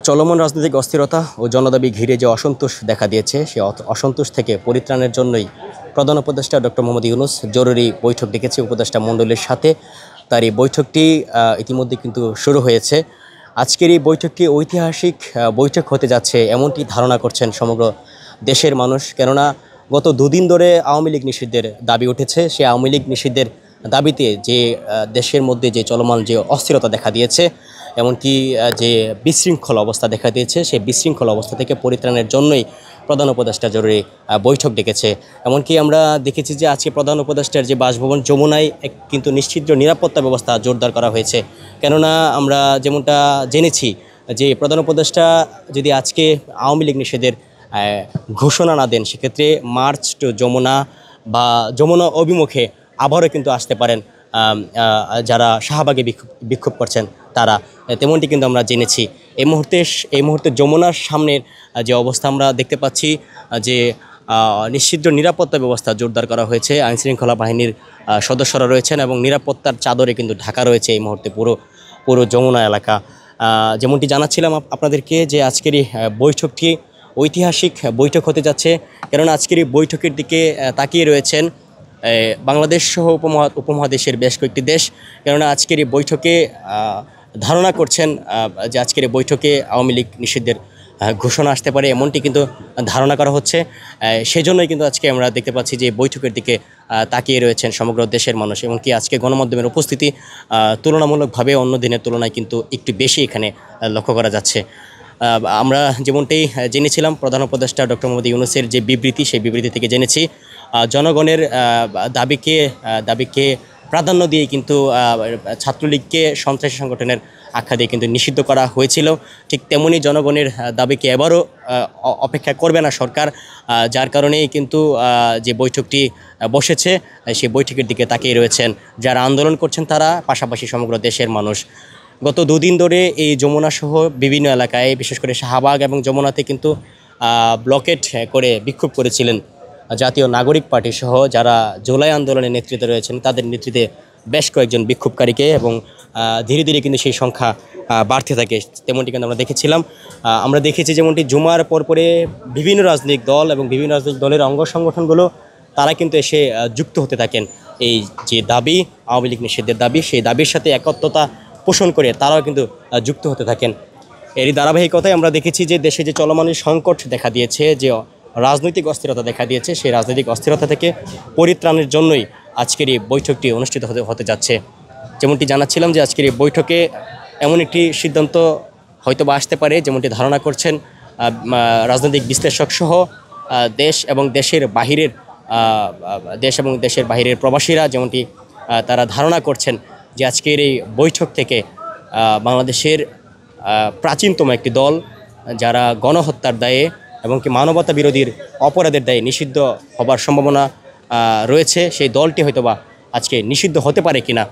চলমান রাজনৈতিক অস্থিরতা ও জনদাবি ঘিরে যে অসন্তোষ দেখা দিয়েছে সেই অসন্তোষ থেকে পরিত্রাণের জন্যই প্রধান উপদেষ্টা ডক্টর মোহাম্মদ ইউনূস জরুরি বৈঠক ডেকেছে উপদেষ্টা মণ্ডলীর সাথে। তার এই বৈঠকটি ইতিমধ্যে কিন্তু শুরু হয়েছে। আজকের এই বৈঠকটি ঐতিহাসিক বৈঠক হতে যাচ্ছে এমনটি ধারণা করছেন সমগ্র দেশের মানুষ। কেননা গত দুদিন ধরে আওয়ামী লীগ নিষিদ্ধের দাবি উঠেছে। সেই আওয়ামী লীগ নিষিদ্ধের দাবিতে যে দেশের মধ্যে যে চলমান যে অস্থিরতা দেখা দিয়েছে, এমনকি যে বিশৃঙ্খল অবস্থা দেখা দিয়েছে, সেই বিশৃঙ্খল অবস্থা থেকে পরিত্রাণের জন্যই প্রধান উপদেষ্টা জরুরি বৈঠক ডেকেছে। এমনকি আমরা দেখেছি যে আজকে প্রধান উপদেষ্টার যে বাসভবন যমুনায় কিন্তু নিশ্চিদ্র নিরাপত্তা ব্যবস্থা জোরদার করা হয়েছে। কেননা আমরা যেমনটা জেনেছি যে প্রধান উপদেষ্টা যদি আজকে আওয়ামী লীগ নিষেধের ঘোষণা না দেন, সেক্ষেত্রে মার্চ টু যমুনা বা যমুনা অভিমুখে আবারও কিন্তু আসতে পারেন যারা শাহবাগে বিক্ষোভ করছেন তারা। তেমনটি কিন্তু আমরা জেনেছি। এই মুহূর্তে যমুনার সামনের যে অবস্থা আমরা দেখতে পাচ্ছি যে নিশ্চিদ্র নিরাপত্তা ব্যবস্থা জোরদার করা হয়েছে। আইনশৃঙ্খলা বাহিনীর সদস্যরা রয়েছেন এবং নিরাপত্তার চাদরে কিন্তু ঢাকা রয়েছে এই মুহূর্তে পুরো যমুনা এলাকা। যেমনটি জানাচ্ছিলাম আপনাদেরকে যে আজকের এই বৈঠকটি ঐতিহাসিক বৈঠক হতে যাচ্ছে। কেননা আজকের এই বৈঠকের দিকে তাকিয়ে রয়েছেন বাংলাদেশ সহ উপমহাদেশের বেশ কয়েকটি দেশ। কেননা আজকের এই বৈঠকে ধারণা করছেন যে আজকের এই বৈঠকে আওয়ামী লীগ নিষিদ্ধের ঘোষণা আসতে পারে, এমনটি কিন্তু ধারণা করা হচ্ছে। সেজন্যই কিন্তু আজকে আমরা দেখতে পাচ্ছি যে বৈঠকের দিকে তাকিয়ে রয়েছেন সমগ্র দেশের মানুষ। এমনকি আজকে গণমাধ্যমের উপস্থিতি তুলনামূলকভাবে অন্য দিনের তুলনায় কিন্তু একটু বেশি এখানে লক্ষ্য করা যাচ্ছে। আমরা যেমনটাই জেনেছিলাম প্রধান উপদেষ্টা ডক্টর মোহাম্মদ ইউনূসের যে বিবৃতি, সেই বিবৃতি থেকে জেনেছি জনগণের দাবিকে প্রাধান্য দিয়ে কিন্তু ছাত্রলীগকে সন্ত্রাসী সংগঠনের আখ্যা দিয়ে কিন্তু নিষিদ্ধ করা হয়েছিল। ঠিক তেমনি জনগণের দাবিকে এবারও অপেক্ষা করবে না সরকার, যার কারণেই কিন্তু যে বৈঠকটি বসেছে সেই বৈঠকের দিকে তাকিয়ে রয়েছেন যারা আন্দোলন করছেন তারা, পাশাপাশি সমগ্র দেশের মানুষ। গত দুদিন ধরে এই যমুনা সহ বিভিন্ন এলাকায়, বিশেষ করে শাহবাগ এবং যমুনাতে কিন্তু ব্লকেট করে বিক্ষোভ করেছিলেন জাতীয় নাগরিক পার্টি সহ যারা জুলাই আন্দোলনের নেতৃত্বে রয়েছেন তাদের নেতৃত্বে বেশ কয়েকজন বিক্ষোভকারীকে, এবং ধীরে ধীরে কিন্তু সেই সংখ্যা বাড়তে থাকে। তেমনটি কিন্তু আমরা দেখেছিলাম। আমরা দেখেছি যেমনটি জুমার পরে বিভিন্ন রাজনৈতিক দল এবং বিভিন্ন রাজনৈতিক দলের অঙ্গ সংগঠনগুলো তারা কিন্তু এসে যুক্ত হতে থাকেন। এই যে দাবি আওয়ামী লীগ নিষিদ্ধের দাবি, সেই দাবির সাথে একত্রতা পোষণ করে তারাও কিন্তু যুক্ত হতে থাকেন। এরই ধারাবাহিকতায় আমরা দেখেছি যে দেশে যে চলমান সংকট দেখা দিয়েছে, যে রাজনৈতিক অস্থিরতা দেখা দিয়েছে, সেই রাজনৈতিক অস্থিরতা থেকে পরিত্রাণের জন্যই আজকের এই বৈঠকটি অনুষ্ঠিত হতে যাচ্ছে। যেমনটি জানাচ্ছিলাম যে আজকের এই বৈঠকে এমন একটি সিদ্ধান্ত হয়তো বা আসতে পারে, যেমনটি ধারণা করছেন রাজনৈতিক বিশ্লেষক সহ দেশ এবং দেশের বাহিরের প্রবাসীরা, যেমনটি তারা ধারণা করছেন যে আজকের এই বৈঠক থেকে বাংলাদেশের প্রাচীনতম একটি দল যারা গণহত্যার দায়ে এবং কি মানবতা বিরোধীর অপরাধের দায়ে নিষিদ্ধ হবার সম্ভাবনা রয়েছে, সেই দলটি হয়তোবা আজকে নিষিদ্ধ হতে পারে কিনা,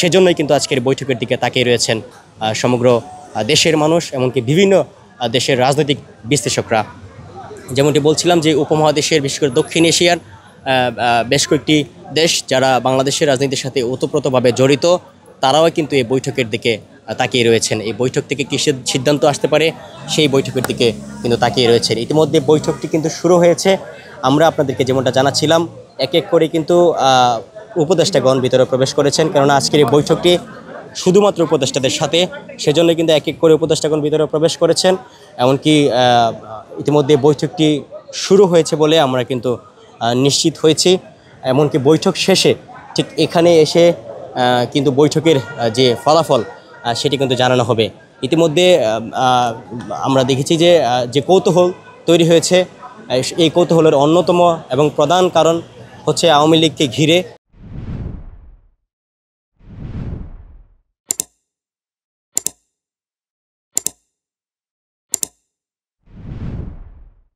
সেজন্যই কিন্তু আজকের বৈঠকের দিকে তাকিয়ে রয়েছেন সমগ্র দেশের মানুষ, এমনকি বিভিন্ন দেশের রাজনৈতিক বিশ্লেষকরা। যেমনটি বলছিলাম যে উপমহাদেশের বিশেষ করে দক্ষিণ এশিয়ার বেশ কয়েকটি দেশ যারা বাংলাদেশের রাজনীতির সাথে ওতপ্রোতভাবে জড়িত, তারাও কিন্তু এই বৈঠকের দিকে তাকিয়ে রয়েছেন। এই বৈঠক থেকে কী সিদ্ধান্ত আসতে পারে সেই বৈঠকের দিকে কিন্তু তাকিয়ে রয়েছেন। ইতিমধ্যে বৈঠকটি কিন্তু শুরু হয়েছে। আমরা আপনাদেরকে যেমনটা জানাচ্ছিলাম এক এক করে কিন্তু উপদেষ্টাগণ ভিতরে প্রবেশ করেছেন। কেননা আজকের এই বৈঠকটি শুধুমাত্র উপদেষ্টাদের সাথে, সেজন্য কিন্তু এক এক করে উপদেষ্টাগণ ভিতরে প্রবেশ করেছেন। এমনকি ইতিমধ্যে বৈঠকটি শুরু হয়েছে বলে আমরা কিন্তু নিশ্চিত হয়েছি। এমনকি বৈঠক শেষে ঠিক এখানে এসে কিন্তু বৈঠকের যে ফলাফল সেটি কিন্তু জানানো হবে। ইতিমধ্যে আমরা দেখেছি যে কৌতূহল তৈরি হয়েছে, এই কৌতূহলের অন্যতম এবং প্রধান কারণ হচ্ছে আওয়ামী লীগকে ঘিরে